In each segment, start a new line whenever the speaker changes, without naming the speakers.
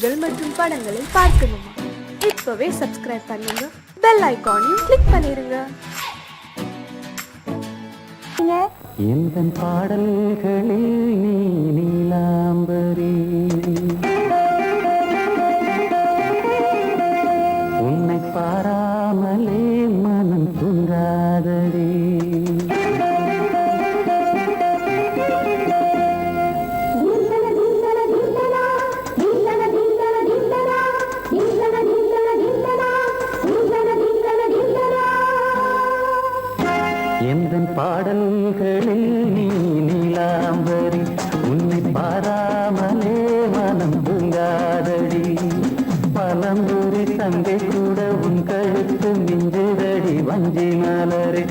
நிகழ்ச்சிகள் மற்றும் படங்களை பார்க்கணுமா? இப்பவே சப்ஸ்கிரைப் பண்ணுங்க, பெல் ஐகானையும் கிளிக் பண்ணிருங்க.
எந்தன் பாடல்களில் நீ நீலாம்பரி, உன்னை பாராமலே மனம் தூங்காதடி. எந்தன் பாடல்களில் நீ நீலாம்பரி, உன்னை பாராமலே மனம் தூங்காதடி. பழம்புரி தங்கை கூட உன் கழுத்து மிஞ்சுதடி வஞ்சி மலரே.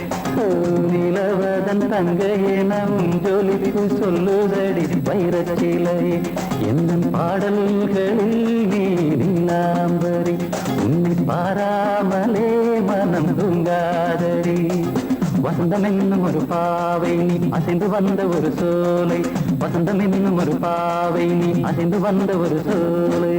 நிலவதன் தங்கையே நம் ஜொலிப்பு சொல்லுதடி வைரச்சிலையே. எந்தன் பாடல்களில் நீ நீலாம்பரி, உன்னை பாராமலே மனம் தூங்காதடி. வசந்தம் என்னும் ஒரு பாவை நீ அசைந்து வந்த ஒரு சோலை, வசந்தம் என்னும் ஒரு பாவை நீ அசைந்து வந்த ஒரு சோலை.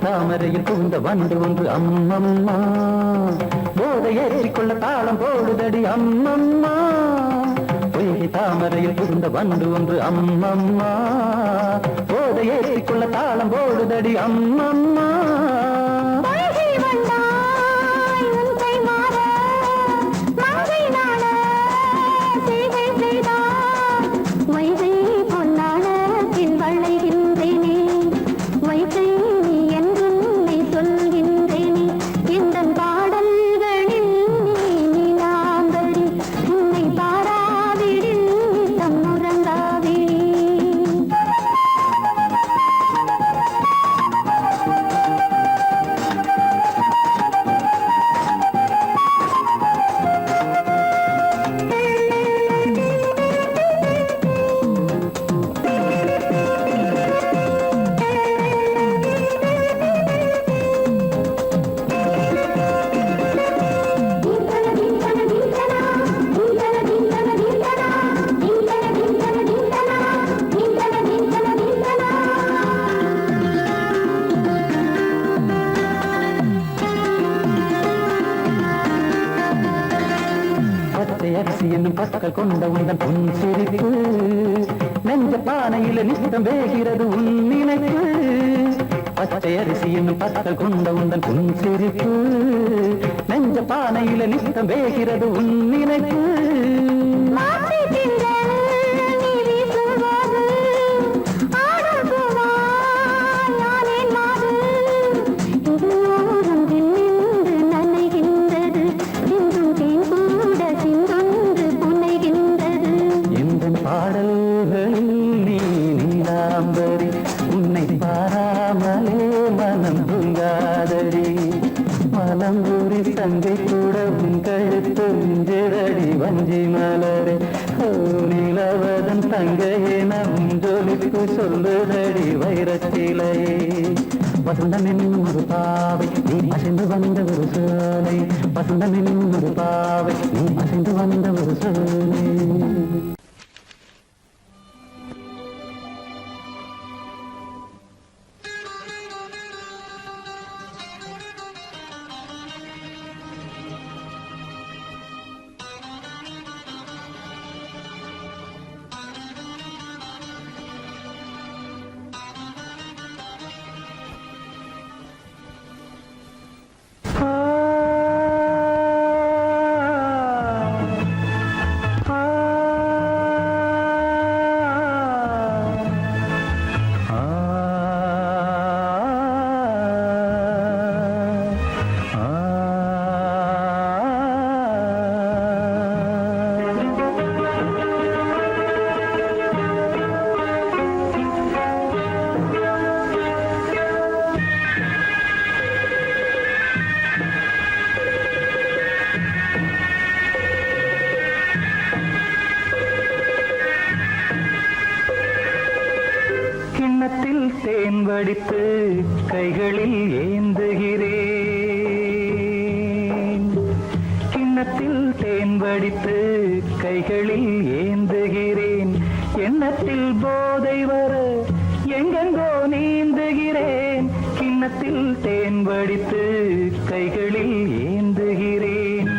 தாமரையில் புகுந்த வண்டு ஒன்று அம்மம்மா, போதை ஏற்றிக்கொள்ள தாளம் போடுதடி அம்மம்மா. பொய்கை தாமரையில் புகுந்த வண்டு ஒன்று அம்மம்மா, போதை ஏற்றிக்கொள்ள தாளம் போடுதடி அம்மம்மா. அரிசி என்னும் பற்கள் கொண்ட உந்தன் பொன் சிரிப்பு, நெஞ்ச பானையில நித்தம் வேகிறது உன் நினைப்பு. பச்சை அரிசி என்னும் பற்கள் கொண்ட உந்தன் பொன் சிரிப்பு, நெஞ்ச பானையில நித்தம் வேகிறது உன் நினைப்பு. பாடல்களில் நீ நீலாம்பரி, உன்னை பாராமலே மனம் தூங்காதடி. மலம்பூரி தங்கை கூட உன் கழுத்து மிஞ்சிரடி வஞ்சி மலரே. நிலவதன் தங்கையே நம் ஜொலிப்பு சொல்லுதடி வைரச்சிலையே. வசந்தம் என்னும் ஒரு பாவை நீ அசைந்து வந்த ஒரு சோலை, வசந்தம் என்னும் ஒரு பாவை நீ அசைந்து வந்த ஒரு சோலை. வடித்து கைகளில் ஏந்துகிறேன். கிண்ணத்தில் தேன் வடித்து கைகளில் ஏந்துகிறேன். எண்ணத்தில் போதை வர எங்கெங்கோ நீந்துகிறேன். கிண்ணத்தில் தேன் வடித்து கைகளில் ஏந்துகிறேன்.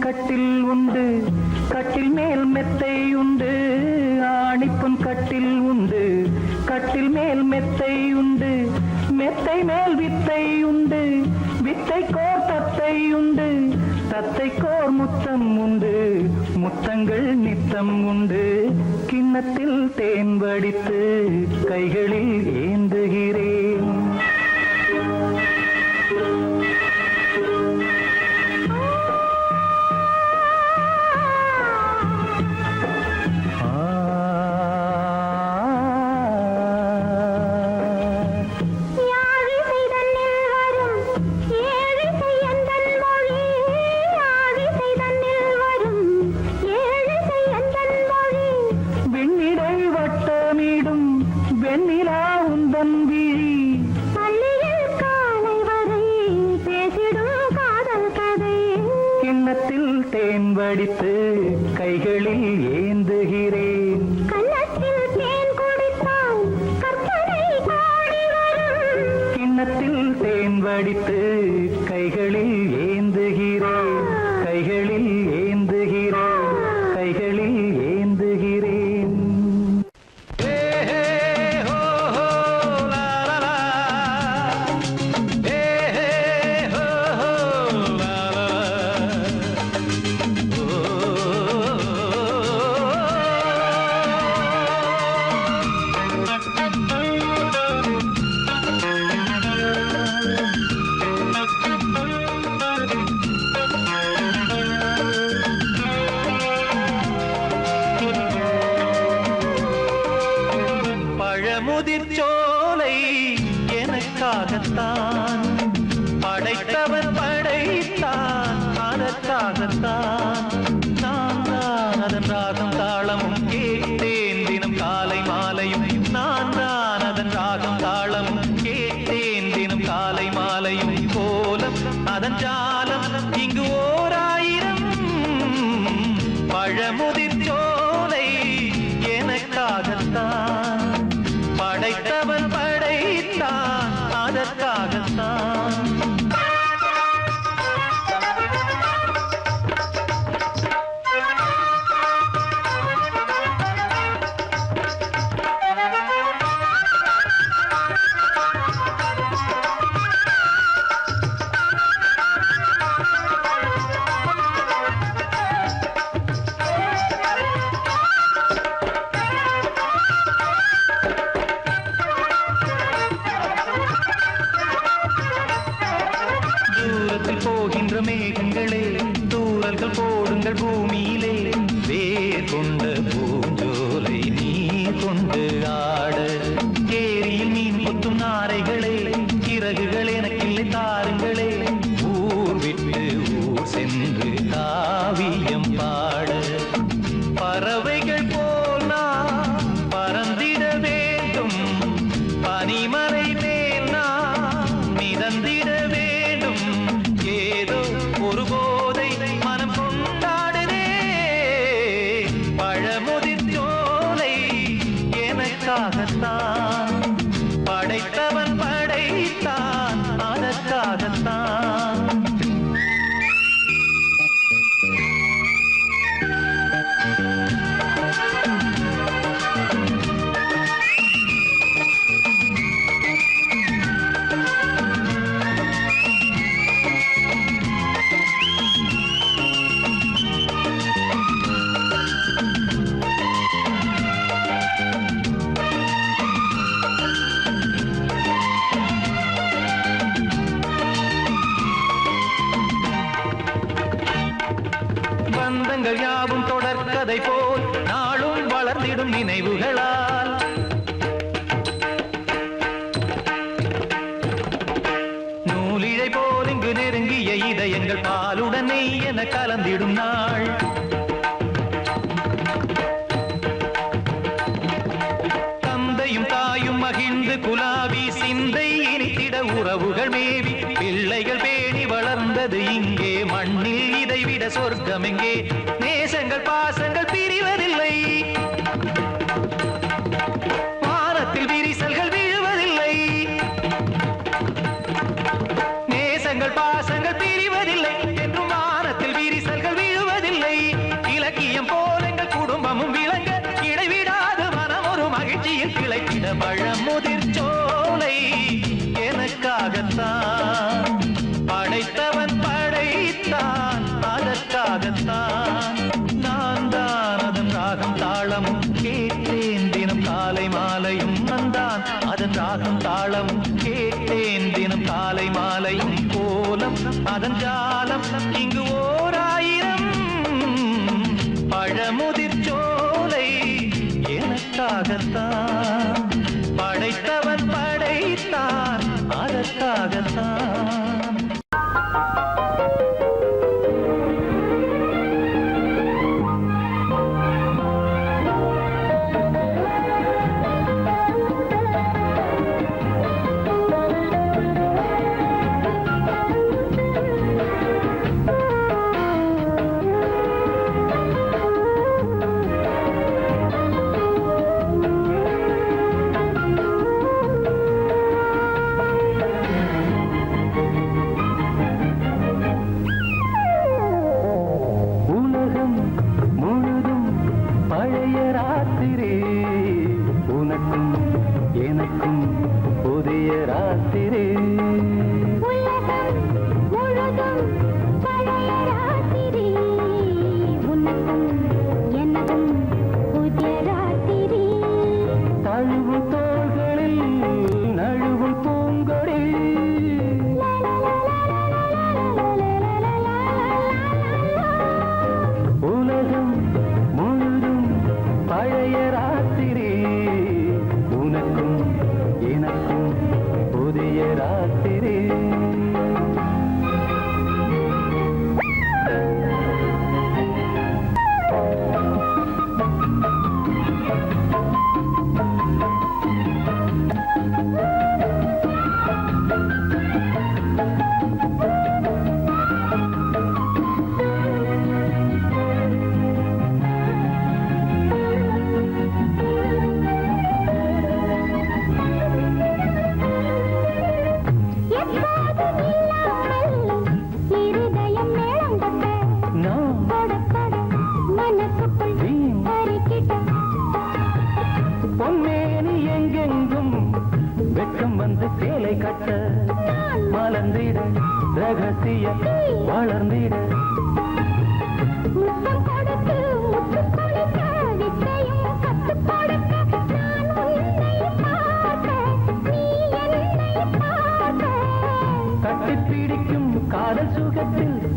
கட்டில் உண்டு, கட்டில் மேல் மெத்தை உண்டு. ஆணிப்பொன் கட்டில் உண்டு, கட்டில் மேல் மெத்தை உண்டு. மெத்தை மேல் வித்தை உண்டு, வித்தை கோர் தத்தை உண்டு. தத்தை கோர் முத்தம் உண்டு, முத்தங்கள் நித்தம் உண்டு. கிண்ணத்தில் தேன் வடித்து கைகளில் ஏந்துகிறேன். வெண்ணிலா உந்தன் விழி பள்ளியில் காலை வரை பேசிடும் காதல் கதை. கிண்ணத்தில் தேன் வடித்து கைகளில் ஏந்துகிறேன். கண்ணத்தில் தேன் குடித்தால் கற்பனை கோடி வரும். கிண்ணத்தில் தேன் வடித்து கைகளில் ஏந்துகிறேன். கைகளில் ஏந்துகிறேன். கைகளில் ஏந்துகிறேன். முதிர்ச்சோலை எனக்காகத்தான் படைத்தவன் படைத்தான், அதற்காகத்தான் நான் தான் அதன் ராகம் தாளமும் கேட்டேன் தினம் காலை மாலையும். நான் தான் அதன் ராகம் தாளமும் கேட்டேன் தினம் காலை மாலையும். கோலம் அதன் ஜாலம் இங்கு ஓராயிரம். பழமுதிர்ச்சோலை எனக்காகத்தான் படைத்தவன் படைத்தான், அதற்காகத்தான். போகின்ற மேகங்களே தூரல்கள் போடுங்கள் பூமியிலே. வேர் கொண்ட பூஞ்சோலை நீ கொண்டு ஆட. ஏரியில் மீன் கொத்தும் நாரைகளே, இறகுகள் எனக்கில்லை தாருங்களே. காவியம் பாட பறவைகள் போல் நான் பறந்திட வேண்டும் பனிமலை மேல் நான் மிதந்திட வேண்டும் ஏதோ ஒரு போதை மனம் கொண்டாடுதே பழமுதிர் சோலை எனக்காகத்தான் படைத்தவன் படைத்தான் அதற்காகத்தான் பந்தங்கள் யாவும் தொடர்கதை போல் நாளும் வளர்ந்திடும் நினைவுகளால் நூலிழை போல் இங்கு நெருங்கிய இதயங்கள் பாலுடனே என கலந்திடும் நாள் தந்தையும் தாயும் மகிழ்ந்து குலாவி சிந்தை இனித்திட உறவுகள் மேவி பிள்ளைகள் பேணி வளர்ந்தது இங்கே மண்ணில் இதைவிட சொர்க்கம் எங்கே நேசங்கள் பாசங்கள் பிரிவதில்லை வானத்தில் விரிசல்கள் விழுவதில்லை நேசங்கள் பாசங்கள் பிரிவதில்லை என்றும் வானத்தில் விரிசல்கள் விழுவதில்லை இலக்கியம் போல எங்கள் குடும்பமும் விளங்க இடைவிடாது மனம் ஒரு மகிழ்ச்சியில் கிளைத்திட பழமுதிர் சோலை எனக்காகத்தான் படைத்தவன் படைத்தான் அதற்காகத்தான் நான் தான் அதன் ராகம் தாளமும் கேட்டேன் தினம் காலை மாலையும் நந்தான் அதன் ராகம் தாளமும் கேட்டேன் தினம் காலை மாலையும் கோலம் அதன் ஜாலம் இங்கு ஓர் ஆயிரம் பழமுதிர் சோலை எனக்காகத்தான் படைத்தவன் படைத்தான் அதற்காகத்தான்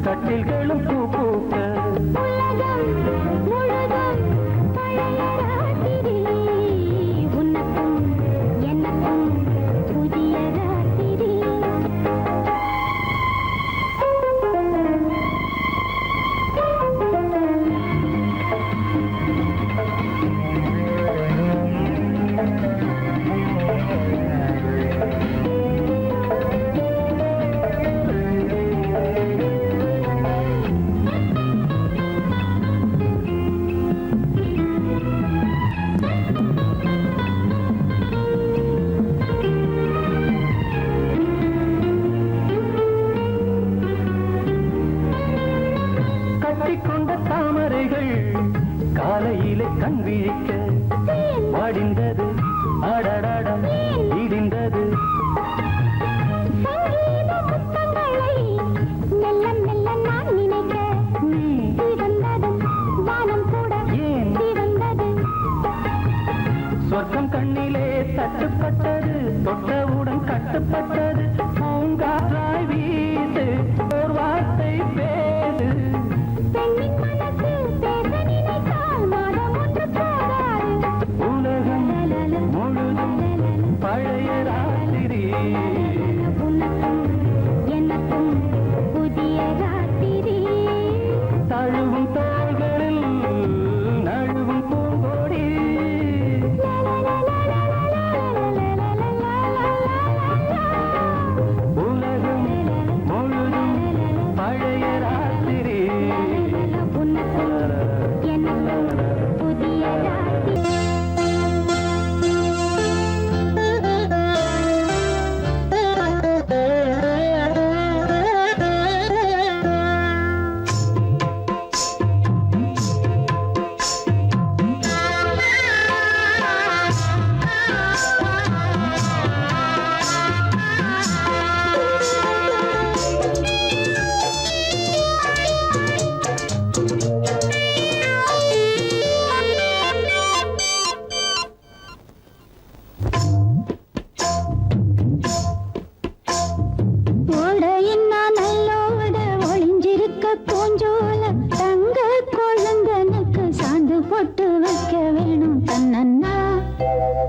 கட்டில்களும் பூ பூக்க கொண்ட தாமரைகள் காலையிலே கண் விழிக்க வாடிந்தது அடடடம் இடிந்தது
மெல்ல மெல்ல நான் நினைக்க வந்தது வானம் கூட வந்தது
சொர்க்கம் கண்ணிலே தட்டுப்பட்டது தொட்டவுடன் கட்டுப்பட்டது பூங்காற்றாய் வீசு ஒரு வார்த்தை பேசு
பெண்ணின் மனசு பேச நினைத்தால் மாதம் ஒன்று போகாது
உலகம் முழுதும் பழைய ராத்திரி
உனக்கும் எனக்கும் புதிய ராத்திரி
தழுவும் தோள்களில் நழுவும் பூங்கோடி உலகம் முழுதும் பழைய ராத்திரி
உனக்கும் எனக்கும் புதிய ராத்திரி ஓடையின்னா நல்லோட ஒளிஞ்சிருக்க பூஞ்சோல தங்க குழந்தனுக்கு சாந்து போட்டு வைக்க வேணும் தன்னன்னா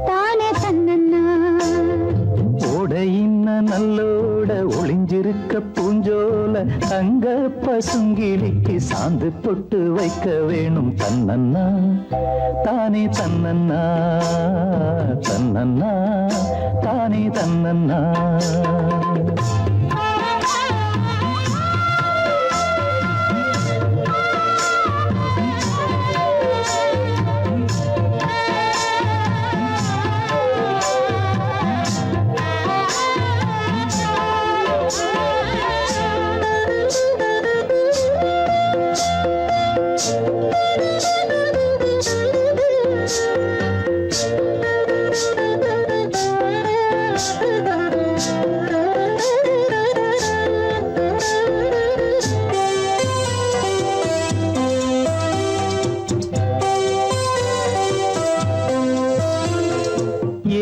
தானே தன்னன்னா
ஓடையின்ன நல்லோட ஒளிஞ்சிருக்க பூஞ்சோல தங்க பசுங்கிலிக்கு சாந்து பொட்டு வைக்க வேணும் தன்னன்னா தானே தன்னன்னா தன்னன்னா தானே தன்னன்னா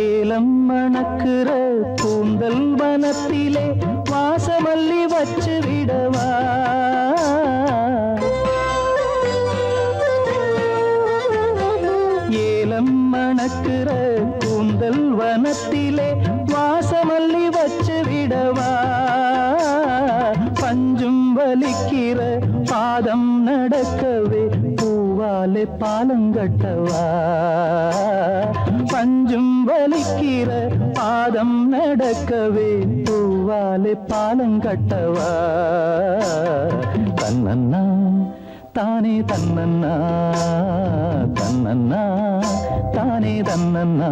ஏலம் மணக்கிற கூந்தல் வனத்திலே வாசமல்லி வச்சு விடவா ஏலம் மணக்கிற கூந்தல் வனத்திலே வாசமல்லி வச்சு விடவா பஞ்சும் வலிக்கிற பாதம் நடக்கவே பூவாலே பாலங்கட்டவா பஞ்சும் வலிக்கிற பாதம் நடக்கவே பூவாலே பாலங்கட்டவா தன்னன்னா தானே தன்னன்னா தன்னன்னா தானே தன்னன்னா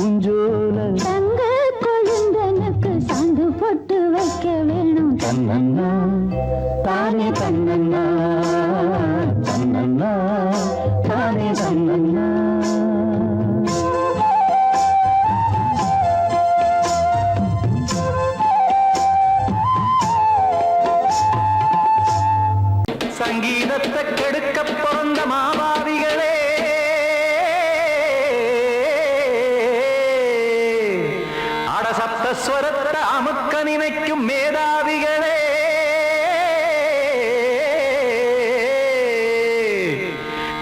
பூஞ்சோல
தங்க கொழுந்தனுக்கு சாந்து போட்டு வைக்க வேணும்
தன்னன்னா தானே தன்னன்னா தன்னன்னா தானே தன்னன்னா சங்கீதத்தை கெடுக்க பிறந்த மாபாவிகளே அடசப்தஸ்வரத்தை அமுக்க நினைக்கும் மேதாவிகளே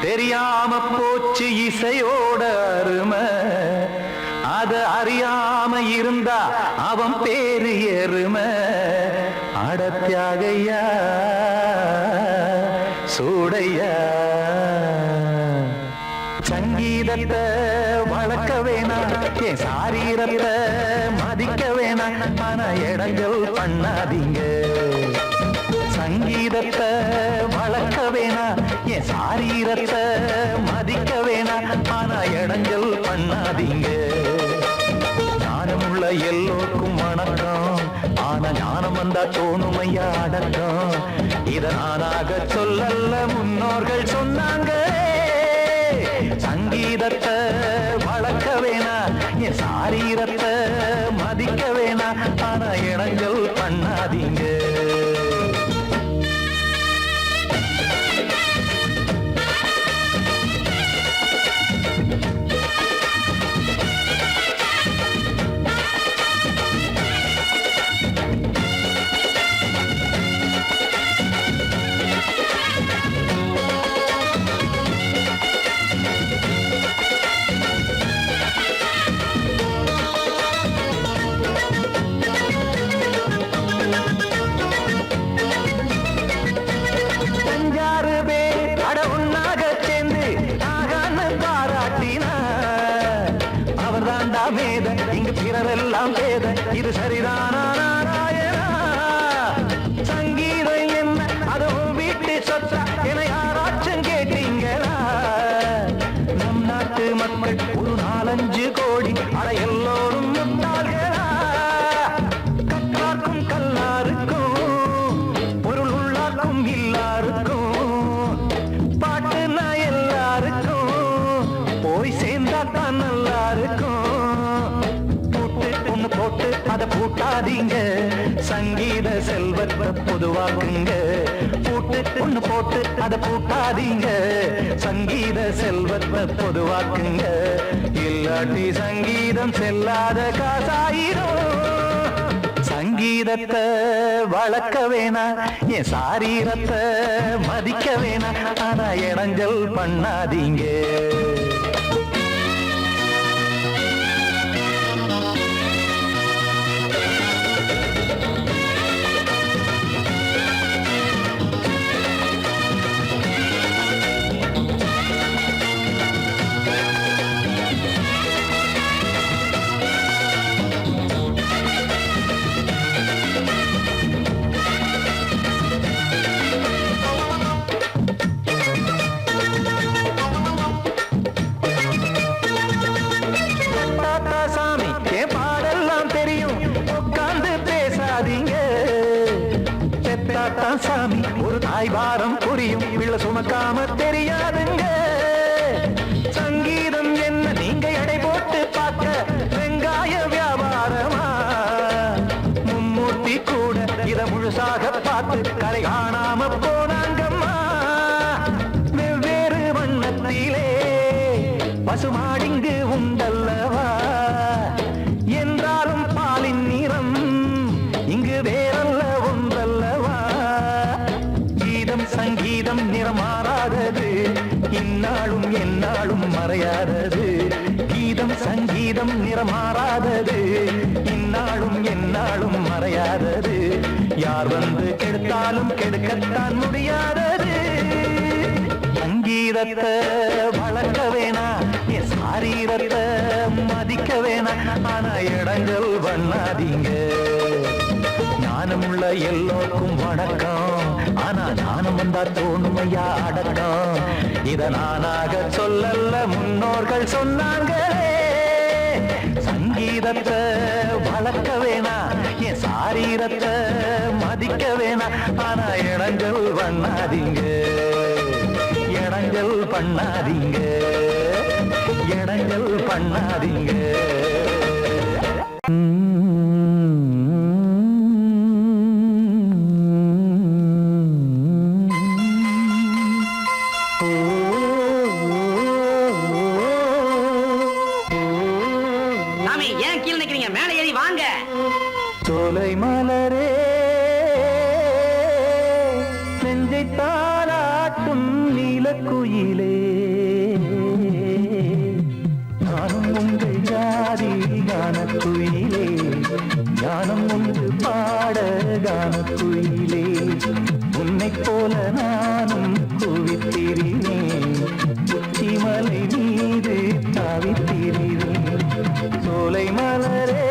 தெரியாம போச்சு இசையோட அருமை அது அறியாம இருந்தா அவன் பேரு எருமை அடத்தியாகையா சூடையா சங்கீதத்தை வளர்க்க வேணாம் என் சாரீரத்தை மதிக்க வேணாம் ஆனா இடங்கள் பண்ணாதீங்க சங்கீதத்தை வளர்க்க வேணாம் என் சாரீரத்தை மதிக்க வேணாம் ஆனா இடங்கள் பண்ணாதீங்க ஞானமுள்ள எல்லோருக்கும் வணக்கம் ஆனா ஞானம் வந்தா தோணுமையா அடக்கம் இத நானாக சொல்லல்ல முன்னோர்கள் சொன்னாங்க சங்கீதத்தை வளர்க்க வேணா என் சாரீரத்தை மதிக்க வேணா ஆனா இடங்கள் பண்ணாதீங்க இங்கு பிறரெல்லாம் வேத இது சரிதானா நாராயணா சங்கீதம் என்ன அதுவும் வீட்டு சொத்தா என யாராச்சும் கேட்டீங்களா நம் நாட்டு மக்கள் ஒரு 4-5 கோடி அட எல்லோரும் முட்டாள்களா கற்றார்க்கும் கல்லாருக்கும் பொருள் உள்ளார்க்கும் இல்லாருக்கும் பாட்டுனா எல்லாருக்கும் போய் சேர்ந்தா தான் நல்லா இருக்கும் போட்டு அதை பூட்டாதீங்க சங்கீத செல்வத்தை பொதுவாக்குங்க பூட்டு ஒண்ணு போட்டு அதை பூட்டாதீங்க சங்கீத செல்வத்தை பொதுவாக்குங்க இல்லாட்டி சங்கீதம் செல்லாத காசாயிரும் சங்கீதத்தை வளர்க்க வேணா என் சாரீரத்தை மதிக்க வேணா ஆனா இடைஞ்சல் பண்ணாதீங்க சாமி ஒரு தாய் பாரம் புரியும் பிள்ளை சுமக்காம தெரியாதுங்க சங்கீதம் என்ன நீங்க எடை போட்டு பார்க்க வெங்காய வியாபாரமா மும்மூர்த்தி கூட இத முழுசாக பார்த்து கரை காணாம போனாங்கம்மா வெவ்வேறு வண்ணத்திலே பசுமாடிங்கு உண்டல்லவா என்றாலும் பாலின் நிறம் இங்கு வேறல்ல ஒன்றல்லவா சங்கீதம் நிறமாறாதது இந்நாளும் எந்நாளும் மறையாதது கீதம் சங்கீதம் நிறமாறாதது இந்நாளும் எந்நாளும் மறையாதது யார் வந்து கெடுத்தாலும் கெடுக்கத்தான் முடியாதது சங்கீதத்தை வளர்க்க வேணா என் சாரீரத்தை மதிக்க வேணா ஆனா இடங்கள் பண்ணாதீங்க ஞானமுள்ள எல்லோருக்கும் வணக்கம் ஆனா ஞானம் வந்தா தோணுமையா அடக்கம் இத நானாக சொல்லல்ல முன்னோர்கள் சொன்னாங்களே சங்கீதத்தை வளர்க்க வேணா, என் சாரீரத்தை மதிக்க வேணா. ஆனா இடங்கள் பண்ணாதீங்க, இடங்கள் பண்ணாதீங்க, இடங்கள் பண்ணாதீங்க.
ஏன் கீழே நிக்கிறீங்க? மேலே ஏறி வாங்க.
சோலை மலரே நெஞ்சை தாளாட்டும் நீலக்குயிலே, நானும் உங்கள் ஜாதி கானக்குயிலே, ஞானம் ஒன்று பாட கானக்குயிலே. உன்னை போல நானும் குவித்திரினேன், உச்சிமலை மீது தாவித்திரினேன். சோலை மலரே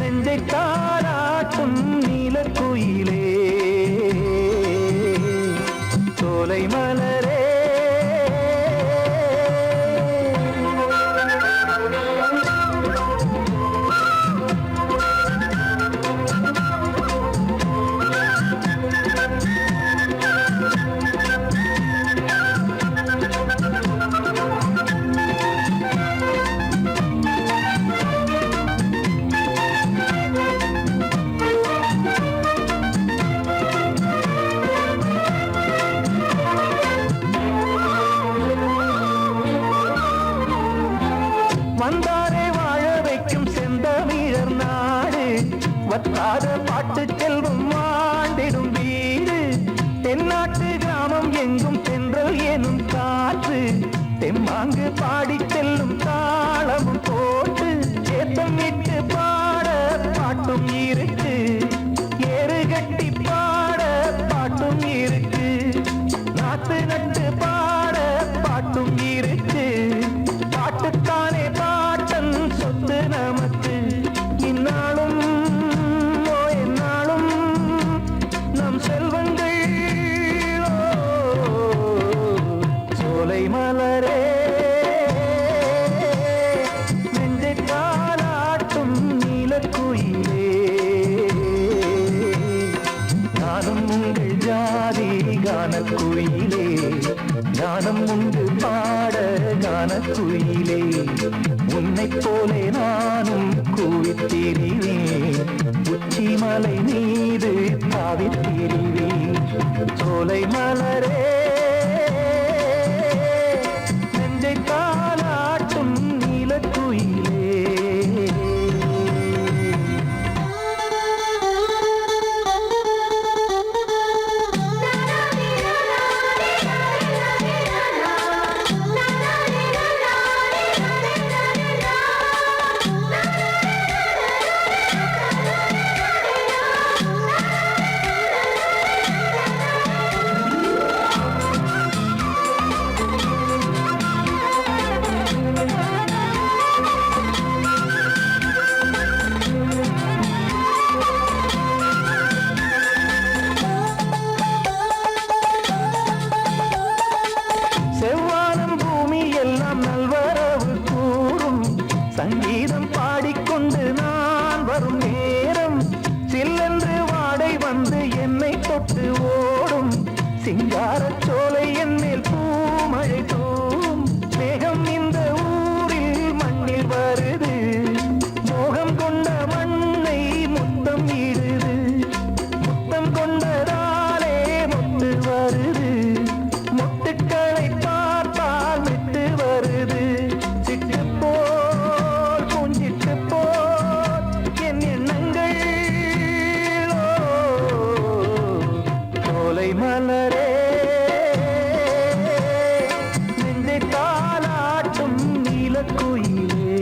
நெஞ்சை தாளாட்டும் நீலக்குயிலே, சோலை மலரே. வந்தாரே வாழ வைக்கும் செந்தமிழர் நாடு, வத்தாத பாட்டு செல்வம் ஆண்டிடும் வீடு. தென்னாட்டு கிராமம் எங்கும் தென்றல் எனும் காற்று, தெம்மாங்கு பாடி செல்லும் தாளமும் போட்டு. ஏத்தம் விட்டு பாட பாட்டும் இருக்கு, ஏறு கட்டி பாட பாட்டும் இருக்கு, நாத்து நட்டு பாட பாட்டும் இருக்கு. பாட்டுத்தானே பாட்டன் சொத்து நமக்கு, இந்நாளும் எந்நாளும் நம் செல்வங்கள். சோலை மலரே நெஞ்சை தாளாட்டும் நீலக்குயிலே, நானும் உங்கள் ஜாதி கானக்குயிலே, ஞானம் உண்டு பாட கானக்குயிலே. உன்னை போலே நானும் கூவித்திரிவேன், உச்சிமலை மீது தாவித்திரிவேன். சோலை மலரே நெஞ்சை தாளாட்டும் நீலக்குயிலே. செவ்வானம் பூமி எல்லாம் நல்வரவு கூறும், சங்கீதம் பாடிக்கொண்டு நான் வரும் நேரம். சில்லென்று வாடை வந்து என்னை தொட்டு ஓடும், சிங்காரச் சோலை என் மேல் பூமழை தூவும். மேகம் இந்த ஊரில் மண்ணில் வருது, மோகம் கொண்ட மண்ணை முத்தம் இடுது. முத்தம் கொண்டதாலே முத்து வருது, முட்டுக்களை பார்த்தால் விட்டு வருது. சிட்டு போல் பூஞ்சிட்டு போல் என் எண்ணங்கள். சோலை மலரே நெஞ்சை தாளாட்டும் நீலக்குயிலே,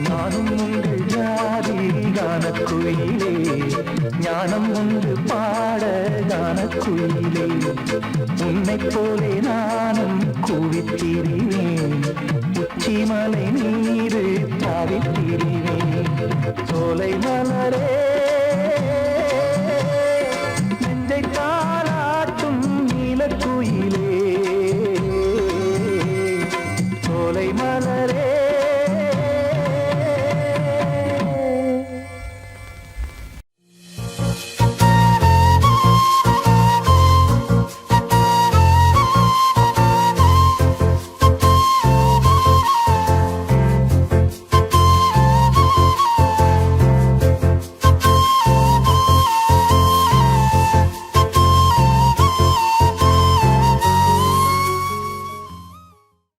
நானும் உங்கள் ஜாதி கானக்குயிலே, ஞானம் உண்டு பாட கானக்குயிலே. உன்னை போலே நானும் கூவித்திரிவேன், உச்சிமலை மீது தாவித்திரிவேன். சோலை மலரே நெஞ்சை தாளாட்டும் நீலக்குயிலே, மலரே